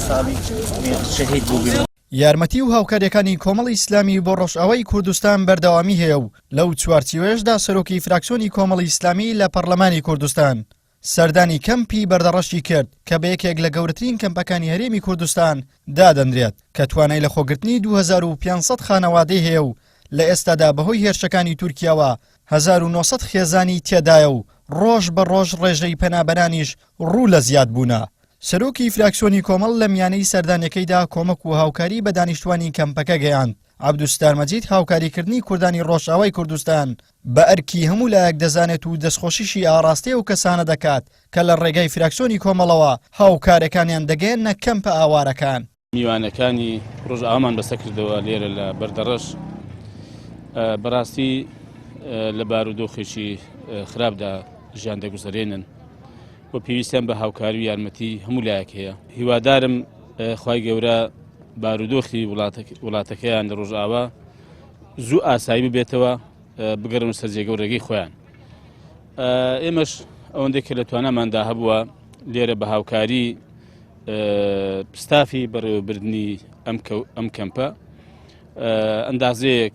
ساڵی شەهید بووبین. یارمەتی و هاوکاریەکانی کۆمەڵی ئیسلامی بۆ ڕۆژئاوای کوردستان بەردەوامی هەیە و لەو چوارچێوەیەشدا سەرۆکی فراکسیۆنی کۆمەڵی ئیسلامی لە پەرلەمانی کوردستان سەردانی کەمپی بەردەڕەشی کرد کە بە یەکێک لە گەورەترین کەمپەکانی هەرێمی کوردستان دادەنرێت کە توانای لە خۆگرتنی 2500 خانەوادەی هەیە و لە ئێستادا بەهۆی هێرشەکانی تورکیاوە 1900 خێزانی تێدایە و ڕۆژ بە ڕۆژ ڕێژەی پەنابەرانیش ڕوو لە زیاد بوونە. سەرۆکی فراکسیۆنی کۆمەڵ لە میانەی سەردانیەکەیدا کۆمەک و هاوکاری بە دانیشتوانی کەمپەکە گەیاند. عەبدوستار مەجید هاوکاریکردنی کوردانی ڕۆژئاوای کوردستان بە ئەرکی هەموو لایەک دەزانێت و دەستخۆشیشی ئاڕاستەیە و کەسانە دەکات کە لە ڕێگای فراکسیۆنی کۆمەڵەوە هاوکارەکانیان دەگەێنە کەمپە ئاوارەکان. میوانەکانی ڕۆژئاوامان بەسەر کردەوە لێرە لە بەردەڕەش بەڕاستی لە بارودۆخێکی خراپدا ژیان دەگوزارێنن بۆ پێویستیان بە هاوکاری و یارمەتی هەموو لایەک هەیە. هیوادارم خوای گەورە بارودۆخی وڵاتەکەیان لە ڕۆژئاوا زوو ئاسایی ببێتەوە بگەڕن سەر جێگە و ڕێگەی خۆیان. ئێمەش ئەوەندەی کە لە تواناماندا هەبووە لێرە بە هاوکاری ستافی بەڕێوەبردننی ئەم کەمپە ئەندازەیەک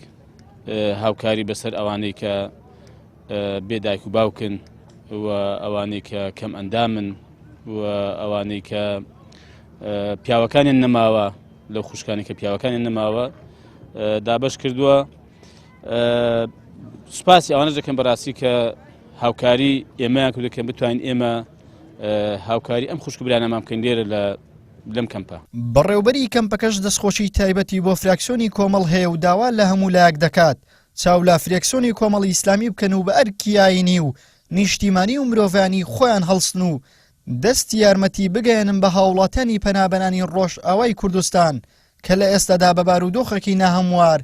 هاوکاری بەسەر ئەوانەی کە بێدایک و باوکن و ئەوانەی کە کەم ئەندامن و ئەوانەی کە پیاوەکانیان نەماوە لەو خوشکانی کە پیاوەکانیان نەماوە دابەش کردووە. سوپاسی ئەوانەش دەکەم بەڕاستی کە هاوکاری ئێمەیان کردو کە بتوانین ئێمە هاوکاری ئەم خوشک و برانەمان بکەین لێرە لەم کەمپە. بەڕێوبەری کەمپەکەش دەستخۆشی تایبەتی بۆ فراکسیۆنی کۆمەڵ هەیە و داوا لە هەموو لایەک دەکات چاو لە فراکسیۆنی کۆمەڵی ئیسلامی بکەن و بە ئەرکی ئاینی و نیشتیمانی و مرۆڤانی خۆیان هەڵسن و دەستی یارمەتی بگەێنن بە هاوڵاتیانی پەنابەرانی ڕۆژئاوای کوردستان کە لە ئێستادا بە بارودۆخێکی ناهەموار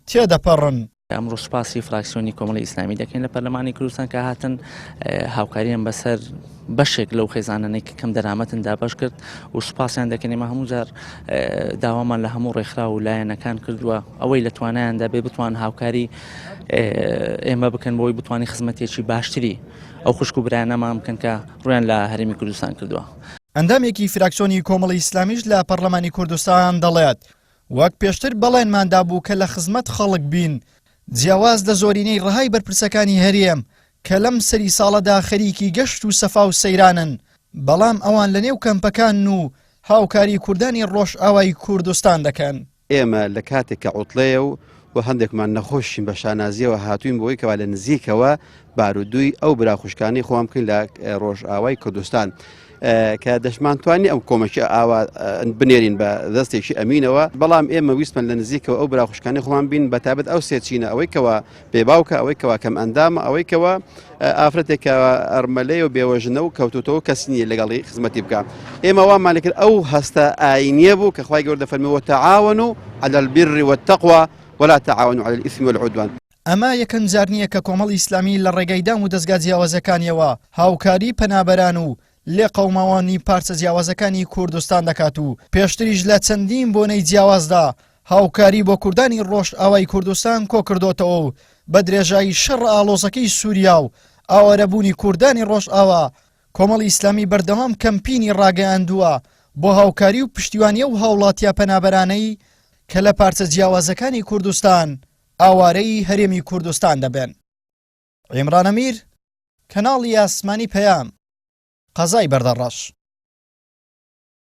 تێدەپەڕن. ئەمڕۆ سوپاسی فراکسیۆنی کۆمەڵی ئیسلامی دەکەین لە پەرلەمانی کوردستان کە هاتن هاوکاریان بەسەر بەشێک لەو خێزانانەی کە کەم دەرامەتن دابەش کرد و سوپاسیان دەکەین. ئێمە هەموو جار داوامان لە هەموو ڕێکخرا و لایەنەکان کردووە ئەوەی لە توانایاندا بێ بتوان هاوکاری ئێمە بکەن بۆی بتوانانی خزمەتێکی باشتری ئەو خوشک و برایانەمان بکەن کە ڕویان لە هەرێمی کوردستان کردووە. ئەندامێکی فراکسیۆنی کۆمەڵی ئیسلامیش لە پەرلەمانی کوردستان دەڵێت وەک پێشتر بەڵێنماندا بوو کە لە خزمەت خەڵک بین جیاواز لە زۆرینەی ڕەهای بەرپرسەکانی هەرێم کە لەم سەری ساڵەدا خەریکی گەشت و سەفا و سەیرانن بەڵام ئەوان لە نێو کەمپەکان و هاوکاری کوردانی ڕۆژئاوای کوردستان دەکەن. ئێمە لە کاتێک کە عوتڵەیە و هەندێکمان نەخۆشین بە شانازیەوە هاتوین بۆی کەوا لە نزیکەوە بارودووی ئەو براخوشکانی خۆم بکەین لە ڕۆژئاوای کوردستان کە دەشمانتوانی ئەو کۆمەکی ئاوا بنێرین بە دەستێکی ئەمینەوە بەڵام ئێمە ویستمان لە نزیکەوە ئەو براخوشکانی خۆمان بین بە تابەت ئەو سێچینە ئەوەی کەوا بێباوکە ئەوەی کەوا کەم ئەندامە ئەوەی کەوا ئافرەتێکەوە ئەرمەلەی و بێوەژنە و کەوتوتەوە کەس نییە لەگەڵی خزمەتی بکە. ئێمە وامان لێکرد ئەو هەستە ئاینیە بوو کە خوای گەورە دەفەرمێ وتەعاونوا عەلى البر والتەقوى ولا تعاونوا على الإثم والعدوان. ئەمە یەکەم جار نییە کە کۆمەڵی ئیسلامی لە ڕێگەی دام و دەستگا جیاوازەکانیەوە هاوکاری پەنابەران و لێ قەوماوانی پارچە جیاوازەکانی کوردستان دەکات و پێشتریش لە چەندین بۆنەی جیاوازدا هاوکاری بۆ کوردانی ڕۆژئاوای کوردستان کۆکردوتەوە و بە درێژایی شەڕ ئاڵۆزەکەی سووریا و ئاوارەبوونی کوردانی ڕۆژئاوا کۆمەڵی ئیسلامی بەردەوام کەمپینی ڕاگەیاندووە بۆ هاوکاری و پشتیوانیە و هاوڵاتیە پەنابەرانەی کە لە پارچە جیاوازەکانی کوردستان ئاوارەی هەرێمی کوردستان دەبێن. عیمران ئەمیر، کەناڵی ئاسمانی پەیام، قەزای بەردەڕەش.